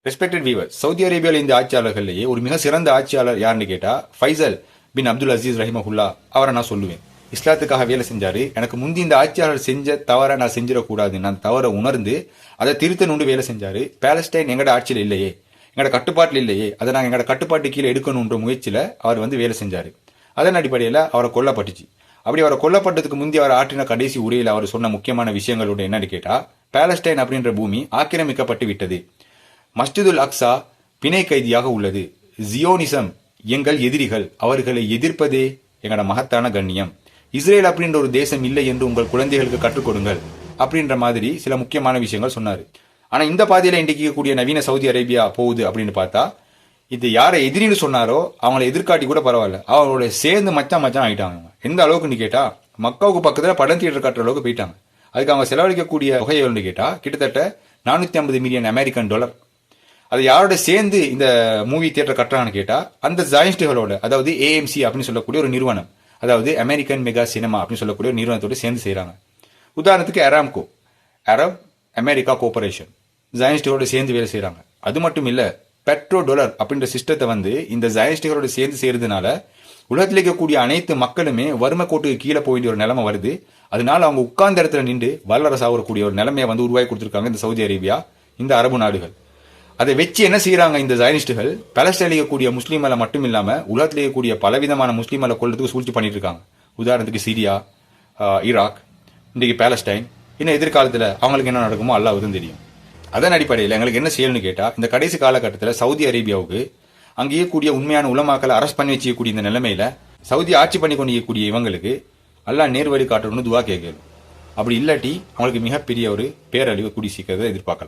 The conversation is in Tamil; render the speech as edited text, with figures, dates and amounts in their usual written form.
ரெஸ்பெக்டட் வீவர், சவுதி அரேபியாவில் இந்த ஆட்சியாளர்கள்லேயே ஒரு மிக சிறந்த ஆட்சியாளர் யாருன்னு கேட்டா ஃபைசல் பின் அப்துல் அசீஸ் ரஹிமஹுல்லா அவரை நான் சொல்லுவேன். இஸ்லாத்துக்காக வேலை செஞ்சாரு. எனக்கு முந்தி இந்த ஆட்சியாளர் செஞ்ச தவற நான் செஞ்சிடக்கூடாது, நான் தவற உணர்ந்து அதை திருத்தணுண்டு வேலை செஞ்சாரு. பாலஸ்டைன் எங்கட ஆட்சியில் இல்லையே, எங்கட கட்டுப்பாட்டில் இல்லையே, அதை நாங்கள் எங்கட கட்டுப்பாட்டு கீழே எடுக்கணுன்ற முயற்சியில் அவர் வேலை செஞ்சாரு. அதன் அடிப்படையில் அவரை கொல்லப்பட்டுச்சு. அப்படி அவரை கொல்லப்பட்டதுக்கு முந்தைய அவர் ஆற்றின கடைசி உரையில் அவர் சொன்ன முக்கியமான விஷயங்களோட என்னன்னு கேட்டா, பாலஸ்டைன் அப்படின்ற பூமி ஆக்கிரமிக்கப்பட்டு விட்டது, மஸ்ஜிதுல் அக்ஸா பிணை கைதியாக உள்ளது, ஜியோனிசம் எங்கள் எதிரிகள், அவர்களை எதிர்ப்பதே எங்களோட மகத்தான கண்ணியம், இஸ்ரேல் அப்படின்ற ஒரு தேசம் இல்லை என்று உங்கள் குழந்தைகளுக்கு கற்றுக் கொடுங்கள் அப்படின்ற மாதிரி சில முக்கியமான விஷயங்கள் சொன்னாரு. ஆனா இந்த பாதையில இன்றைக்கு கூடிய நவீன சவுதி அரேபியா போகுது அப்படின்னு பார்த்தா, இது யாரை எதிரின்னு சொன்னாரோ அவங்களை எதிர்காட்டி கூட பரவாயில்ல, அவங்களோட சேர்ந்து மச்சான் ஆகிட்டாங்க. எந்த அளவுக்குன்னு கேட்டா, மக்காவுக்கு பக்கத்தில் படம் தியேட்டர் கட்டுற அளவுக்கு போயிட்டாங்க. அதுக்கு அவங்க செலவழிக்கக்கூடிய தொகை எவ்வளோன்னு கேட்டா கிட்டத்தட்ட 450 மில்லியன் அமெரிக்கன் டாலர். அது யாரோட சேர்ந்து இந்த மூவி தியேட்டர் கட்டுறாங்கன்னு கேட்டா, அந்த ஜாயின்ஸ்டுகளோட, அதாவது ஏஎம்சி அப்படின்னு சொல்லக்கூடிய ஒரு நிறுவனம், அதாவது அமெரிக்கன் மெகா சினிமா அப்படின்னு சொல்லக்கூடிய ஒரு நிறுவனத்தோடு சேர்ந்து செய்யறாங்க. உதாரணத்துக்கு அராம்கோ, அரப் அமெரிக்கா கோஆபரேஷன், ஜாயின்ஸ்டுகளோட சேர்ந்து வேலை செய்யறாங்க. அது மட்டும் இல்ல, பெட்ரோ டாலர் அப்படின்ற சிஸ்டத்தை இந்த ஜாயின்ஸ்டுகளோட சேர்ந்து செய்யறதுனால உலகத்தில் இருக்கக்கூடிய அனைத்து மக்களுமே வறுமை கோட்டுக்கு கீழே போக வேண்டிய ஒரு நிலைமை வருது. அதனால அவங்க உட்கார்ந்த இடத்துல நின்று வல்லரசு ஆகக்கூடிய ஒரு நிலைமையை உருவாக்கி கொடுத்துருக்காங்க இந்த சவுதி அரேபியா, இந்த அரபு நாடுகள். அதை வச்சு என்ன செய்யறாங்க இந்த ஜாயினிஸ்டுகள், பாலஸ்டைனில் இருக்கக்கூடிய முஸ்லீம்களை மட்டும் இல்லாம உலகத்தில் இருக்கக்கூடிய பலவிதமான முஸ்லீம்களை கொள்றதுக்கு சூழ்ச்சி பண்ணிட்டு இருக்காங்க. உதாரணத்துக்கு சிரியா, ஈராக், இன்றைக்கு பாலஸ்டைன். இன்னும் எதிர்காலத்தில் அவங்களுக்கு என்ன நடக்குமோ அல்லாஹ்வுக்கு தெரியும். அதன் அடிப்படையில் எங்களுக்கு என்ன செய்யணும்னு கேட்டா, இந்த கடைசி காலகட்டத்தில் சவுதி அரேபியாவுக்கு அங்கே கூடிய உண்மையான உலமாக்களை அரெஸ்ட் பண்ணி வச்சுக்கக்கூடிய இந்த நிலைமையில சவுதி ஆட்சி பண்ணி கொண்டிருக்கக்கூடிய இவங்களுக்கு அல்லாஹ் நேர்வழி காட்டணும்னு துவா கேட்கணும். அப்படி இல்லாட்டி அவங்களுக்கு மிகப்பெரிய ஒரு பேரழிவு கூடி சீக்கிரத்தை எதிர்பார்க்கலாம்.